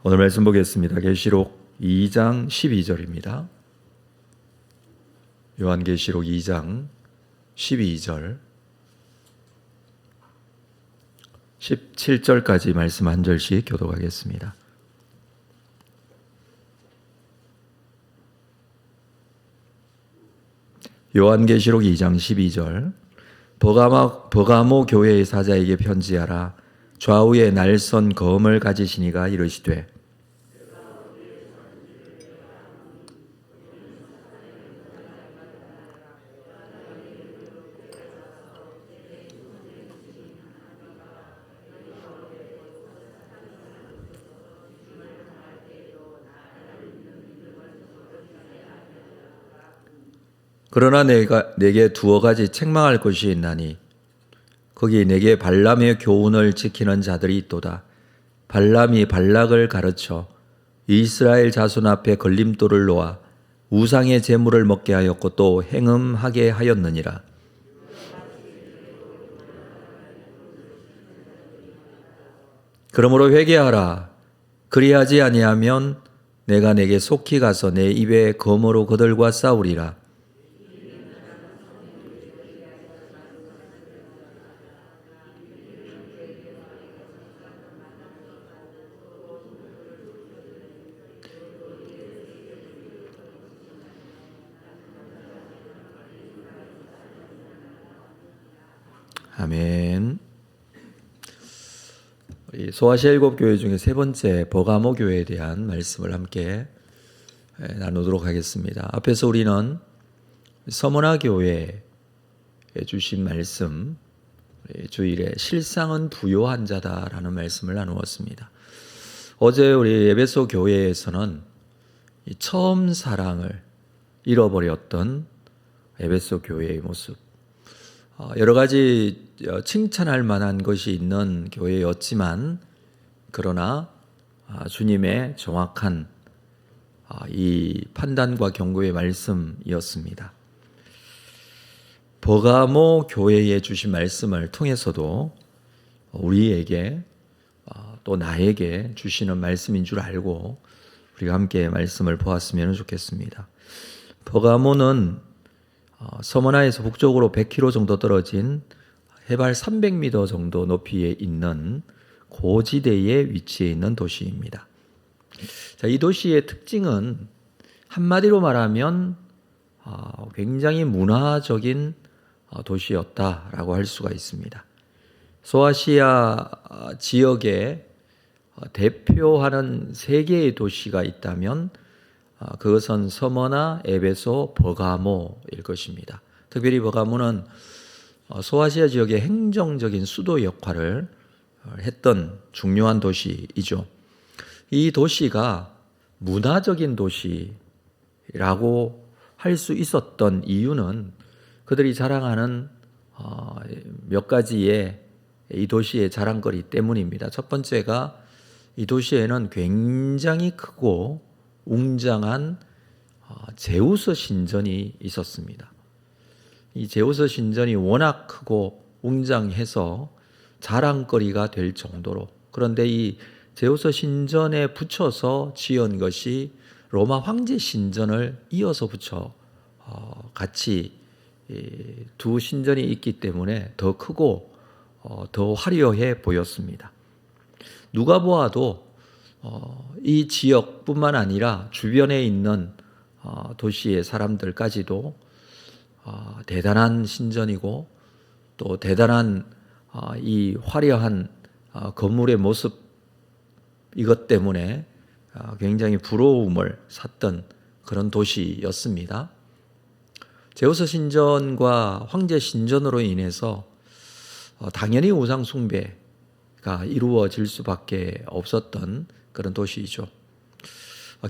오늘 말씀 보겠습니다. 계시록 2장 12절입니다. 요한계시록 2장 12절 17절까지 말씀 한 절씩 교독하겠습니다. 요한계시록 2장 12절 버가모 교회의 사자에게 편지하라. 좌우에 날선 검을 가지시니가 이르시되 그러나 내게 두어 가지 책망할 것이 있나니 거기 내게 발람의 교훈을 지키는 자들이 있도다. 발람이 발락을 가르쳐 이스라엘 자손 앞에 걸림돌을 놓아 우상의 제물을 먹게 하였고 또 행음하게 하였느니라. 그러므로 회개하라. 그리하지 아니하면 내가 내게 속히 가서 내 입에 검으로 그들과 싸우리라. 아멘. 우리 소아시아 일곱 교회 중에 세 번째 버가모 교회에 대한 말씀을 함께 나누도록 하겠습니다. 앞에서 우리는 서머나 교회에 주신 말씀, 주일에 실상은 부요한 자다라는 말씀을 나누었습니다. 어제 우리 에베소 교회에서는 처음 사랑을 잃어버렸던 에베소 교회의 모습, 여러 가지 칭찬할 만한 것이 있는 교회였지만 그러나 주님의 정확한 이 판단과 경고의 말씀이었습니다. 버가모 교회에 주신 말씀을 통해서도 우리에게 또 나에게 주시는 말씀인 줄 알고 우리가 함께 말씀을 보았으면 좋겠습니다. 버가모는 서머나에서 북쪽으로 100km 정도 떨어진 해발 300m 정도 높이에 있는 고지대에 위치해 있는 도시입니다. 자, 이 도시의 특징은 한마디로 말하면 굉장히 문화적인 도시였다라고 할 수가 있습니다. 소아시아 지역에 대표하는 세 개의 도시가 있다면 그것은 서머나, 에베소, 버가모일 것입니다. 특별히 버가모는 소아시아 지역의 행정적인 수도 역할을 했던 중요한 도시이죠. 이 도시가 문화적인 도시라고 할 수 있었던 이유는 그들이 자랑하는 몇 가지의 이 도시의 자랑거리 때문입니다. 첫 번째가 이 도시에는 굉장히 크고 웅장한 제우스 신전이 있었습니다. 이 제우스 신전이 워낙 크고 웅장해서 자랑거리가 될 정도로, 그런데 이 제우스 신전에 붙여서 지은 것이 로마 황제 신전을 이어서 붙여 같이 두 신전이 있기 때문에 더 크고 더 화려해 보였습니다. 누가 보아도 이 지역뿐만 아니라 주변에 있는 도시의 사람들까지도 대단한 신전이고 또 대단한 이 화려한 건물의 모습, 이것 때문에 굉장히 부러움을 샀던 그런 도시였습니다. 제우스 신전과 황제 신전으로 인해서 당연히 우상 숭배가 이루어질 수밖에 없었던 그런 도시이죠.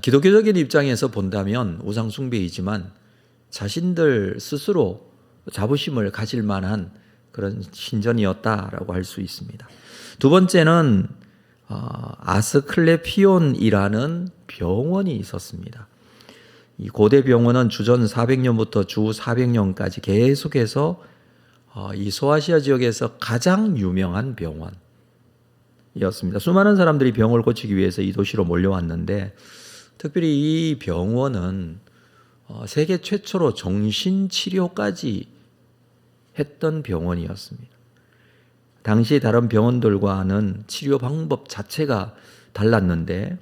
기독교적인 입장에서 본다면 우상 숭배이지만 자신들 스스로 자부심을 가질 만한 그런 신전이었다라고 할 수 있습니다. 두 번째는 아스클레피온이라는 병원이 있었습니다. 이 고대 병원은 주전 400년부터 주 400년까지 계속해서 이 소아시아 지역에서 가장 유명한 병원, 병원이었습니다. 수많은 사람들이 병을 고치기 위해서 이 도시로 몰려왔는데, 특별히 이 병원은 세계 최초로 정신치료까지 했던 병원이었습니다. 당시 다른 병원들과는 치료 방법 자체가 달랐는데,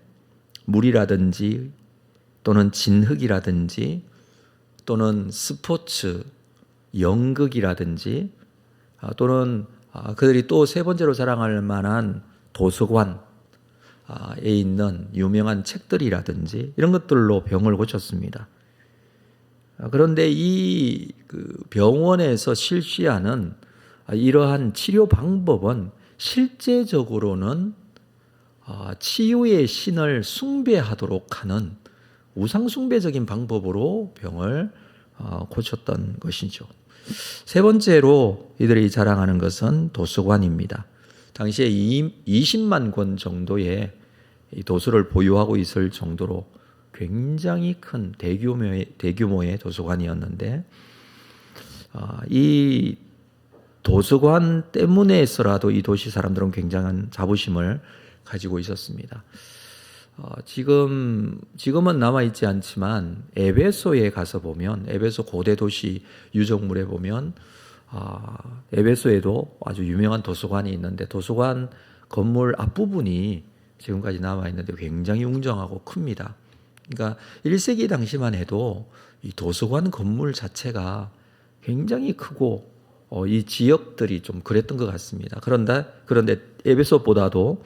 물이라든지 또는 진흙이라든지 또는 스포츠, 연극이라든지 또는 그들이 또 세 번째로 자랑할 만한 도서관에 있는 유명한 책들이라든지 이런 것들로 병을 고쳤습니다. 그런데 이 병원에서 실시하는 이러한 치료 방법은 실제적으로는 치유의 신을 숭배하도록 하는 우상숭배적인 방법으로 병을 고쳤던 것이죠. 세 번째로 이들이 자랑하는 것은 도서관입니다. 당시에 20만 권 정도의 도서를 보유하고 있을 정도로 굉장히 큰 대규모의 도서관이었는데, 이 도서관 때문에서라도 이 도시 사람들은 굉장한 자부심을 가지고 있었습니다. 지금은 남아있지 않지만 에베소에 가서 보면, 에베소 고대 도시 유적물에 보면 에베소에도 아주 유명한 도서관이 있는데, 도서관 건물 앞부분이 지금까지 남아있는데 굉장히 웅장하고 큽니다. 그러니까 1세기 당시만 해도 이 도서관 건물 자체가 굉장히 크고 이 지역들이 좀 그랬던 것 같습니다. 그런데 에베소보다도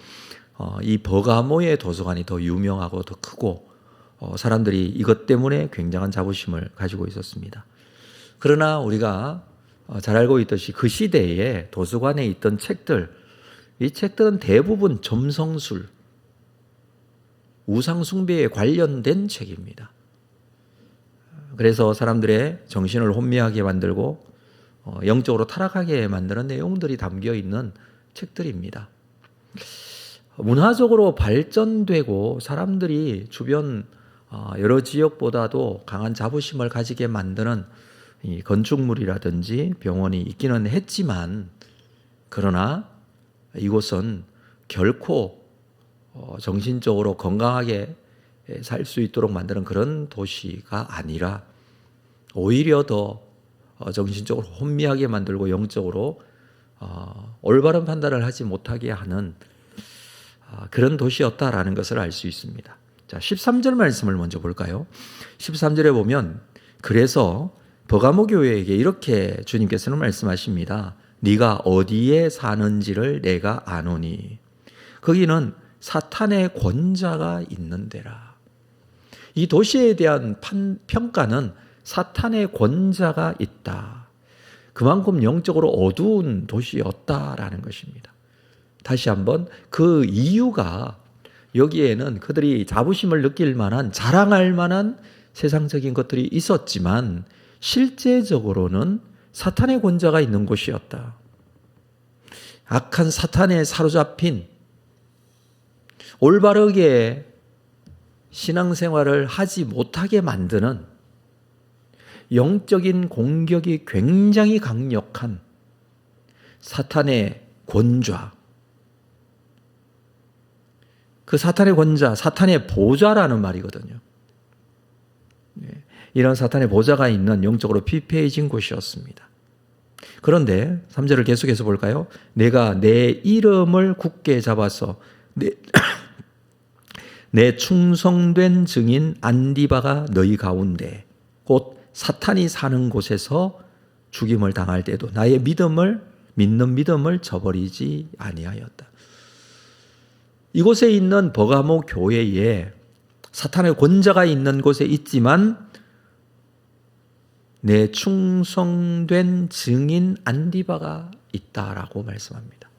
이 버가모의 도서관이 더 유명하고 더 크고 사람들이 이것 때문에 굉장한 자부심을 가지고 있었습니다. 그러나 우리가 잘 알고 있듯이 그 시대에 도서관에 있던 책들, 이 책들은 대부분 점성술, 우상숭배에 관련된 책입니다. 그래서 사람들의 정신을 혼미하게 만들고 영적으로 타락하게 만드는 내용들이 담겨 있는 책들입니다. 문화적으로 발전되고 사람들이 주변 여러 지역보다도 강한 자부심을 가지게 만드는 이 건축물이라든지 병원이 있기는 했지만, 그러나 이곳은 결코 정신적으로 건강하게 살 수 있도록 만드는 그런 도시가 아니라 오히려 더 정신적으로 혼미하게 만들고 영적으로 올바른 판단을 하지 못하게 하는 그런 도시였다라는 것을 알 수 있습니다. 자, 13절 말씀을 먼저 볼까요? 13절에 보면, 그래서 버가모 교회에게 이렇게 주님께서는 말씀하십니다. 네가 어디에 사는지를 내가 아노니 거기는 사탄의 권자가 있는 데라. 이 도시에 대한 평가는 사탄의 권자가 있다. 그만큼 영적으로 어두운 도시였다라는 것입니다. 다시 한번 그 이유가, 여기에는 그들이 자부심을 느낄 만한, 자랑할 만한 세상적인 것들이 있었지만 실제적으로는 사탄의 권자가 있는 곳이었다. 악한 사탄에 사로잡힌, 올바르게 신앙생활을 하지 못하게 만드는 영적인 공격이 굉장히 강력한 사탄의 권좌, 그 사탄의 권자, 사탄의 보좌라는 말이거든요. 이런 사탄의 보좌가 있는 영적으로 피폐해진 곳이었습니다. 그런데 3절을 계속해서 볼까요? 내가 내 이름을 굳게 잡아서 내 충성된 증인 안디바가 너희 가운데 곧 사탄이 사는 곳에서 죽임을 당할 때도 나의 믿는 믿음을 저버리지 아니하였다. 이곳에 있는 버가모 교회에 사탄의 권자가 있는 곳에 있지만 내 충성된 증인 안디바가 있다라고 말씀합니다.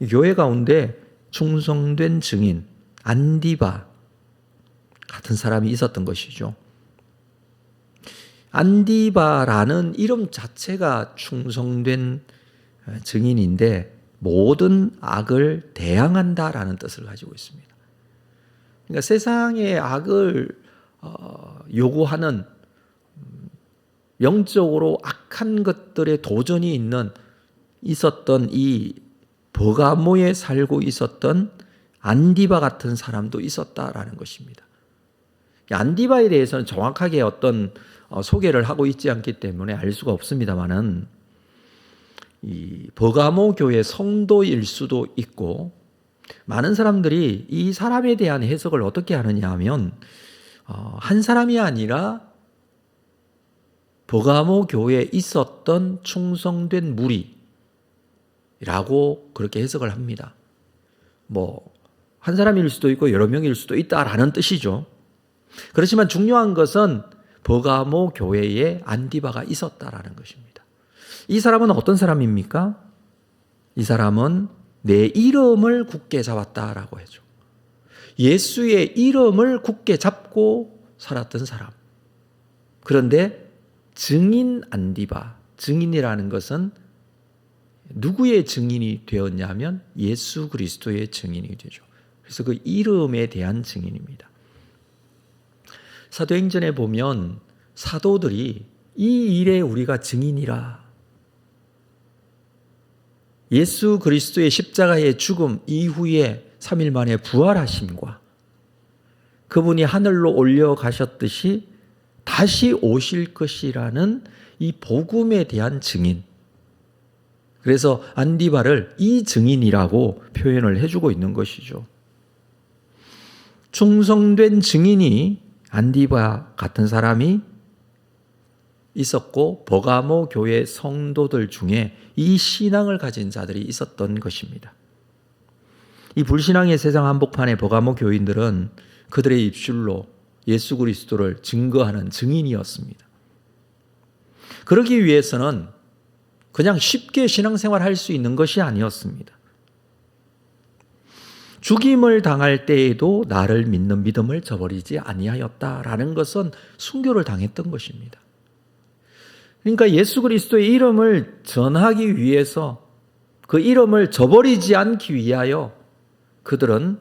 이 교회 가운데 충성된 증인 안디바 같은 사람이 있었던 것이죠. 안디바라는 이름 자체가 충성된 증인인데 모든 악을 대항한다라는 뜻을 가지고 있습니다. 그러니까 세상의 악을 요구하는 영적으로 악한 것들에 도전이 있었던 이 버가모에 살고 있었던 안디바 같은 사람도 있었다라는 것입니다. 안디바에 대해서는 정확하게 어떤 소개를 하고 있지 않기 때문에 알 수가 없습니다만은 이 버가모 교회 성도일 수도 있고, 많은 사람들이 이 사람에 대한 해석을 어떻게 하느냐 하면 한 사람이 아니라 버가모 교회에 있었던 충성된 무리라고 그렇게 해석을 합니다. 한 사람일 수도 있고 여러 명일 수도 있다라는 뜻이죠. 그렇지만 중요한 것은 버가모 교회에 안디바가 있었다라는 것입니다. 이 사람은 어떤 사람입니까? 이 사람은 내 이름을 굳게 잡았다라고 해죠. 예수의 이름을 굳게 잡고 살았던 사람. 그런데 증인 안디바, 증인이라는 것은 누구의 증인이 되었냐면 예수 그리스도의 증인이 되죠. 그래서 그 이름에 대한 증인입니다. 사도행전에 보면 사도들이 이 일에 우리가 증인이라, 예수 그리스도의 십자가의 죽음 이후에 3일 만에 부활하심과 그분이 하늘로 올려가셨듯이 다시 오실 것이라는 이 복음에 대한 증인. 그래서 안디바를 이 증인이라고 표현을 해주고 있는 것이죠. 충성된 증인이 안디바 같은 사람이 있었고, 버가모 교회 성도들 중에 이 신앙을 가진 자들이 있었던 것입니다. 이 불신앙의 세상 한복판의 버가모 교인들은 그들의 입술로 예수 그리스도를 증거하는 증인이었습니다. 그러기 위해서는 그냥 쉽게 신앙생활할 수 있는 것이 아니었습니다. 죽임을 당할 때에도 나를 믿는 믿음을 저버리지 아니하였다라는 것은 순교를 당했던 것입니다. 그러니까 예수 그리스도의 이름을 전하기 위해서 그 이름을 저버리지 않기 위하여 그들은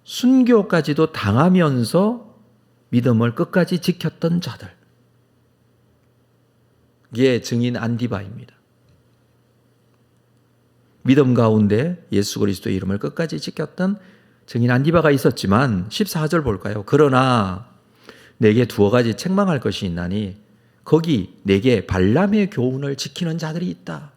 순교까지도 당하면서 믿음을 끝까지 지켰던 자들. 이게 증인 안디바입니다. 믿음 가운데 예수 그리스도의 이름을 끝까지 지켰던 증인 안디바가 있었지만 14절 볼까요? 그러나 내게 두어 가지 책망할 것이 있나니 거기 내게 발람의 교훈을 지키는 자들이 있다.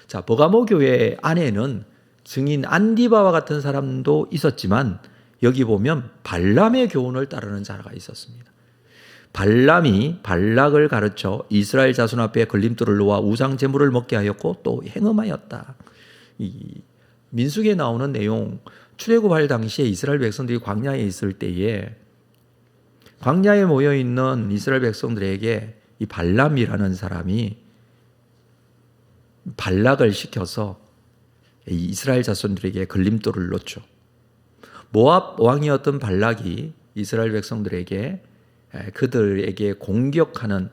자, 버가모 교회 안에는 증인 안디바와 같은 사람도 있었지만 여기 보면 발람의 교훈을 따르는 자가 있었습니다. 발람이 발락을 가르쳐 이스라엘 자손 앞에 걸림돌을 놓아 우상 제물을 먹게 하였고 또 행음하였다. 이 민수기에 나오는 내용, 출애굽할 당시에 이스라엘 백성들이 광야에 있을 때에 광야에 모여 있는 이스라엘 백성들에게 이 발람이라는 사람이 발락을 시켜서 이스라엘 자손들에게 걸림돌을 놓죠. 모압 왕이었던 발락이 이스라엘 백성들에게 그들에게 공격하는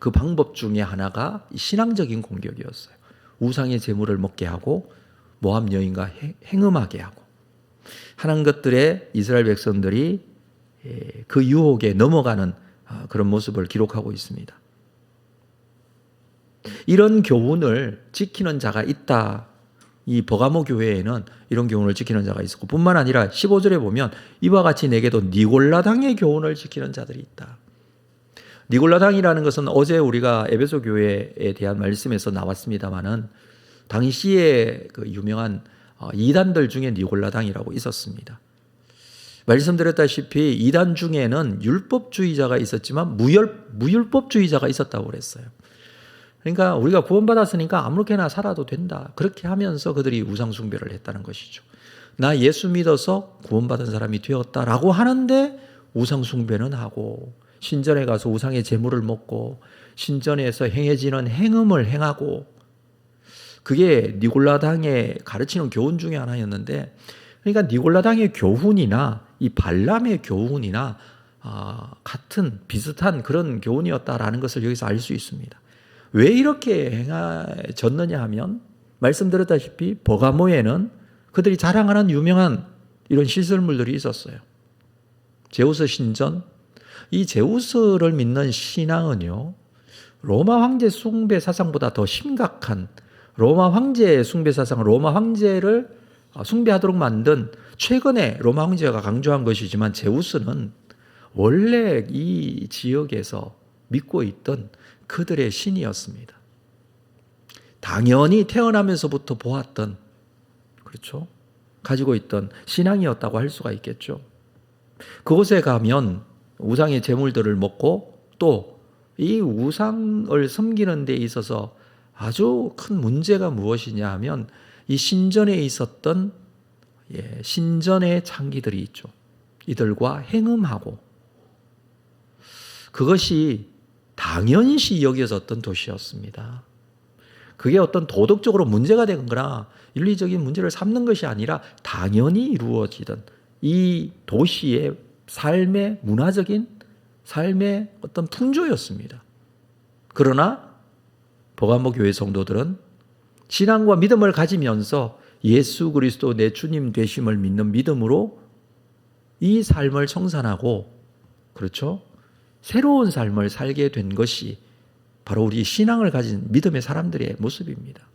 그 방법 중에 하나가 신앙적인 공격이었어요. 우상의 제물을 먹게 하고 모압 여인과 행음하게 하고 하는 것들에 이스라엘 백성들이 그 유혹에 넘어가는 그런 모습을 기록하고 있습니다. 이런 교훈을 지키는 자가 있다. 이 버가모 교회에는 이런 교훈을 지키는 자가 있었고, 뿐만 아니라 15절에 보면 이와 같이 내게도 니골라당의 교훈을 지키는 자들이 있다. 니골라당이라는 것은 어제 우리가 에베소 교회에 대한 말씀에서 나왔습니다마는 당시에 그 유명한 이단들 중에 니골라당이라고 있었습니다. 말씀드렸다시피 이단 중에는 율법주의자가 있었지만 무율법주의자가 있었다고 그랬어요. 그러니까 우리가 구원받았으니까 아무렇게나 살아도 된다. 그렇게 하면서 그들이 우상숭배를 했다는 것이죠. 나 예수 믿어서 구원받은 사람이 되었다라고 하는데 우상숭배는 하고 신전에 가서 우상의 제물을 먹고 신전에서 행해지는 행음을 행하고, 그게 니골라당의 가르치는 교훈 중에 하나였는데, 그러니까 니골라당의 교훈이나 이 발람의 교훈이나 같은 비슷한 그런 교훈이었다라는 것을 여기서 알 수 있습니다. 왜 이렇게 행해졌느냐 하면 말씀드렸다시피 버가모에는 그들이 자랑하는 유명한 이런 시설물들이 있었어요. 제우스 신전. 이 제우스를 믿는 신앙은요, 로마 황제 숭배 사상보다 더 심각한 로마 황제 숭배 사상, 로마 황제를 숭배하도록 만든 최근에 로마 황제가 강조한 것이지만 제우스는 원래 이 지역에서 믿고 있던 그들의 신이었습니다. 당연히 태어나면서부터 보았던, 그렇죠? 가지고 있던 신앙이었다고 할 수가 있겠죠. 그곳에 가면 우상의 제물들을 먹고 또 이 우상을 섬기는 데 있어서 아주 큰 문제가 무엇이냐 하면 이 신전에 있었던 신전의 창기들이 있죠. 이들과 행음하고 그것이 당연시 여겨졌던 도시였습니다. 그게 어떤 도덕적으로 문제가 된 거나 윤리적인 문제를 삼는 것이 아니라 당연히 이루어지던 이 도시의 삶의 문화적인 삶의 어떤 풍조였습니다. 그러나 버가모 교회 성도들은 신앙과 믿음을 가지면서 예수 그리스도 내 주님 되심을 믿는 믿음으로 이 삶을 청산하고, 그렇죠? 새로운 삶을 살게 된 것이 바로 우리 신앙을 가진 믿음의 사람들의 모습입니다.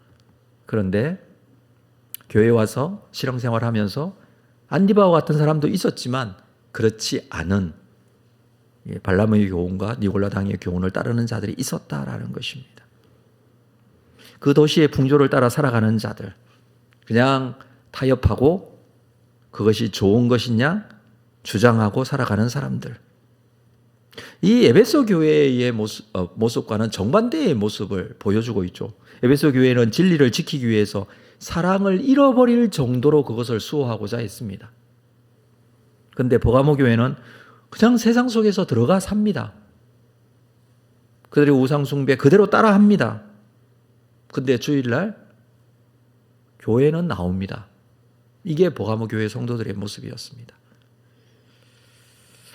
그런데 교회에 와서 신앙생활을 하면서 안디바와 같은 사람도 있었지만 그렇지 않은 발람의 교훈과 니골라 당의 교훈을 따르는 자들이 있었다라는 것입니다. 그 도시의 풍조를 따라 살아가는 자들, 그냥 타협하고 그것이 좋은 것이냐 주장하고 살아가는 사람들. 이 에베소 교회의 모습과는 정반대의 모습을 보여주고 있죠. 에베소 교회는 진리를 지키기 위해서 사랑을 잃어버릴 정도로 그것을 수호하고자 했습니다. 그런데 버가모 교회는 그냥 세상 속에서 들어가 삽니다. 그들의 우상 숭배 그대로 따라합니다. 그런데 주일날 교회는 나옵니다. 이게 버가모 교회 성도들의 모습이었습니다.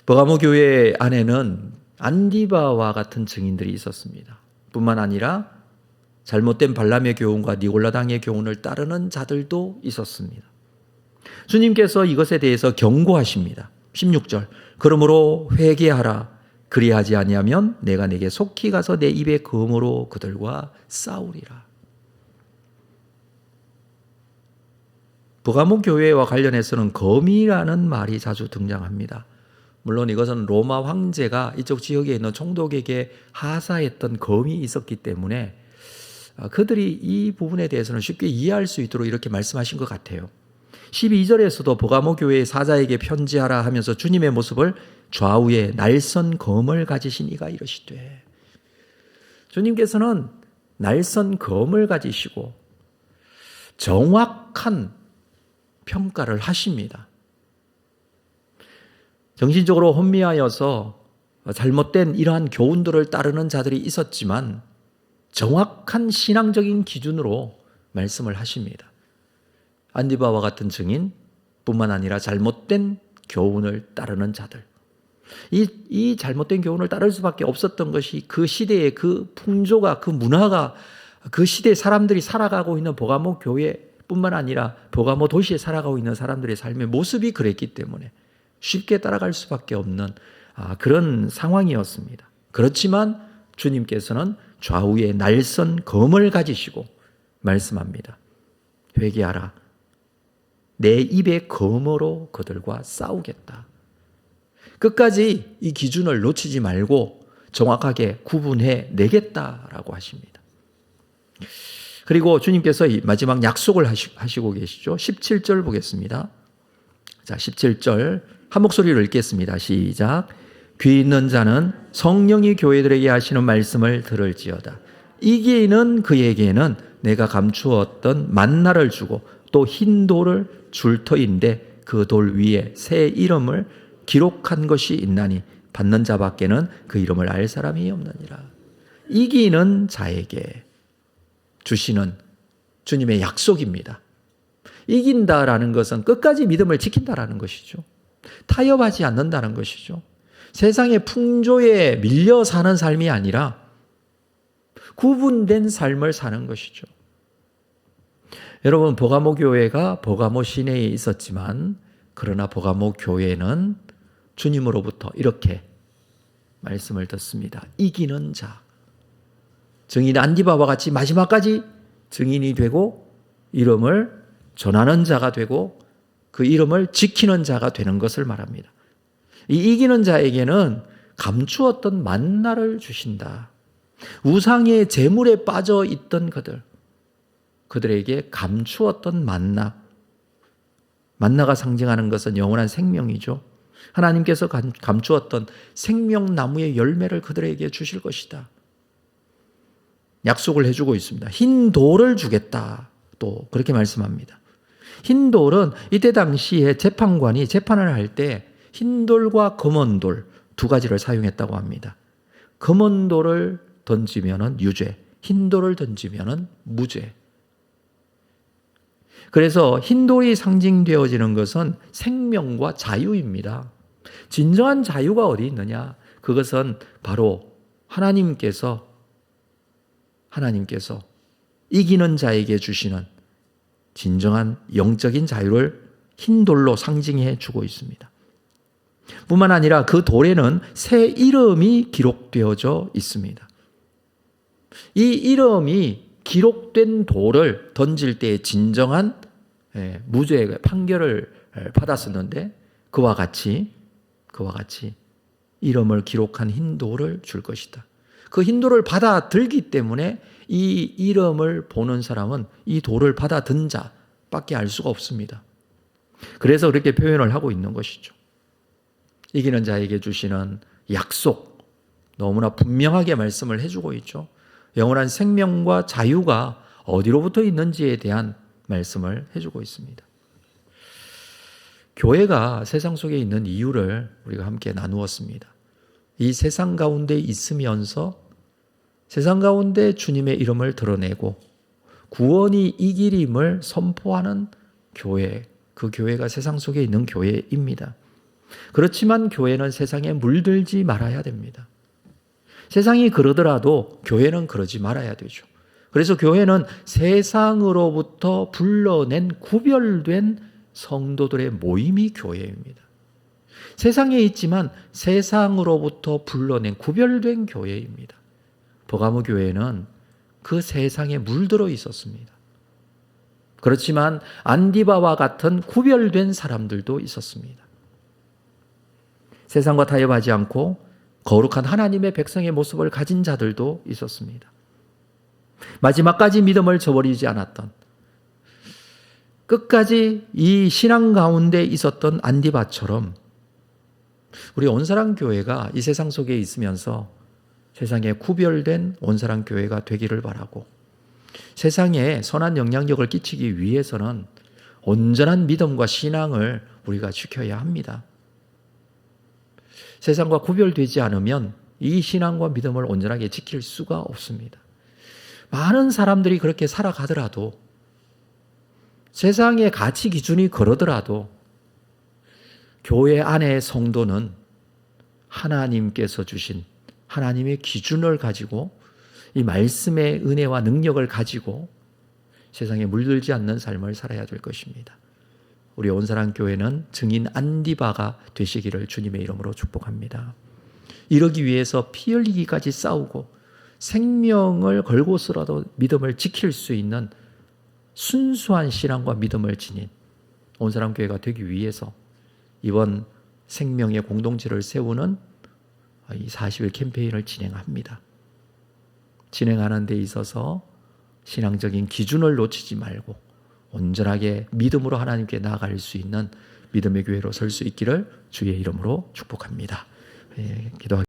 버가모 교회 안에는 안디바와 같은 증인들이 있었습니다. 뿐만 아니라 잘못된 발람의 교훈과 니골라당의 교훈을 따르는 자들도 있었습니다. 주님께서 이것에 대해서 경고하십니다. 16절, 그러므로 회개하라. 그리하지 아니하면 내가 내게 속히 가서 내 입의 검으로 그들과 싸우리라. 버가모 교회와 관련해서는 검이라는 말이 자주 등장합니다. 물론 이것은 로마 황제가 이쪽 지역에 있는 총독에게 하사했던 검이 있었기 때문에 그들이 이 부분에 대해서는 쉽게 이해할 수 있도록 이렇게 말씀하신 것 같아요. 12절에서도 버가모 교회의 사자에게 편지하라 하면서 주님의 모습을 좌우에 날선 검을 가지신 이가 이러시되, 주님께서는 날선 검을 가지시고 정확한 평가를 하십니다. 정신적으로 혼미하여서 잘못된 이러한 교훈들을 따르는 자들이 있었지만 정확한 신앙적인 기준으로 말씀을 하십니다. 안디바와 같은 증인 뿐만 아니라 잘못된 교훈을 따르는 자들, 이 잘못된 교훈을 따를 수밖에 없었던 것이 그 시대의 그 풍조가, 그 문화가, 그 시대의 사람들이 살아가고 있는 버가모 교회뿐만 아니라 버가모 도시에 살아가고 있는 사람들의 삶의 모습이 그랬기 때문에 쉽게 따라갈 수밖에 없는 그런 상황이었습니다. 그렇지만 주님께서는 좌우에 날선 검을 가지시고 말씀합니다. 회개하라. 내 입의 검으로 그들과 싸우겠다. 끝까지 이 기준을 놓치지 말고 정확하게 구분해 내겠다라고 하십니다. 그리고 주님께서 이 마지막 약속을 하시고 계시죠. 17절 보겠습니다. 자, 17절 한 목소리로 읽겠습니다. 시작. 귀 있는 자는 성령이 교회들에게 하시는 말씀을 들을지어다. 이기는 그에게는 내가 감추었던 만나를 주고 또 흰 돌을 줄 터인데 그 돌 위에 새 이름을 기록한 것이 있나니 받는 자밖에는 그 이름을 알 사람이 없느니라. 이기는 자에게 주시는 주님의 약속입니다. 이긴다라는 것은 끝까지 믿음을 지킨다라는 것이죠. 타협하지 않는다는 것이죠. 세상의 풍조에 밀려 사는 삶이 아니라 구분된 삶을 사는 것이죠. 여러분, 버가모 교회가 버가모 시내에 있었지만 그러나 버가모 교회는 주님으로부터 이렇게 말씀을 듣습니다. 이기는 자, 증인 안디바와 같이 마지막까지 증인이 되고 이름을 전하는 자가 되고 그 이름을 지키는 자가 되는 것을 말합니다. 이 이기는 자에게는 감추었던 만나를 주신다. 우상의 제물에 빠져 있던 그들에게 감추었던 만나가 상징하는 것은 영원한 생명이죠. 하나님께서 감추었던 생명나무의 열매를 그들에게 주실 것이다. 약속을 해주고 있습니다. 흰 돌을 주겠다. 또 그렇게 말씀합니다. 흰 돌은 이때 당시에 재판관이 재판을 할 때 흰 돌과 검은 돌 두 가지를 사용했다고 합니다. 검은 돌을 던지면은 유죄, 흰 돌을 던지면은 무죄. 그래서 흰 돌이 상징되어지는 것은 생명과 자유입니다. 진정한 자유가 어디 있느냐? 그것은 바로 하나님께서 이기는 자에게 주시는 진정한 영적인 자유를 흰 돌로 상징해 주고 있습니다. 뿐만 아니라 그 돌에는 새 이름이 기록되어져 있습니다. 이 이름이 기록된 돌을 던질 때 진정한 무죄의 판결을 받았었는데 그와 같이 이름을 기록한 흰 돌을 줄 것이다. 그 흰 돌을 받아들기 때문에 이 이름을 보는 사람은 이 돌을 받아든 자밖에 알 수가 없습니다. 그래서 그렇게 표현을 하고 있는 것이죠. 이기는 자에게 주시는 약속, 너무나 분명하게 말씀을 해주고 있죠. 영원한 생명과 자유가 어디로부터 있는지에 대한 말씀을 해주고 있습니다. 교회가 세상 속에 있는 이유를 우리가 함께 나누었습니다. 이 세상 가운데 있으면서 세상 가운데 주님의 이름을 드러내고 구원이 이 길임을 선포하는 교회, 그 교회가 세상 속에 있는 교회입니다. 그렇지만 교회는 세상에 물들지 말아야 됩니다. 세상이 그러더라도 교회는 그러지 말아야 되죠. 그래서 교회는 세상으로부터 불러낸 구별된 성도들의 모임이 교회입니다. 세상에 있지만 세상으로부터 불러낸 구별된 교회입니다. 버가모 교회는 그 세상에 물들어 있었습니다. 그렇지만 안디바와 같은 구별된 사람들도 있었습니다. 세상과 타협하지 않고 거룩한 하나님의 백성의 모습을 가진 자들도 있었습니다. 마지막까지 믿음을 저버리지 않았던, 끝까지 이 신앙 가운데 있었던 안디바처럼 우리 온사랑 교회가 이 세상 속에 있으면서 세상에 구별된 온사랑 교회가 되기를 바라고, 세상에 선한 영향력을 끼치기 위해서는 온전한 믿음과 신앙을 우리가 지켜야 합니다. 세상과 구별되지 않으면 이 신앙과 믿음을 온전하게 지킬 수가 없습니다. 많은 사람들이 그렇게 살아가더라도, 세상의 가치 기준이 그러더라도 교회 안의 성도는 하나님께서 주신 하나님의 기준을 가지고 이 말씀의 은혜와 능력을 가지고 세상에 물들지 않는 삶을 살아야 될 것입니다. 우리 온사랑 교회는 증인 안디바가 되시기를 주님의 이름으로 축복합니다. 이러기 위해서 피 흘리기까지 싸우고 생명을 걸고서라도 믿음을 지킬 수 있는 순수한 신앙과 믿음을 지닌 온사랑 교회가 되기 위해서 이번 생명의 공동체를 세우는 이 40일 캠페인을 진행합니다. 진행하는 데 있어서 신앙적인 기준을 놓치지 말고 온전하게 믿음으로 하나님께 나아갈 수 있는 믿음의 교회로 설 수 있기를 주의 이름으로 축복합니다. 기도하겠습니다.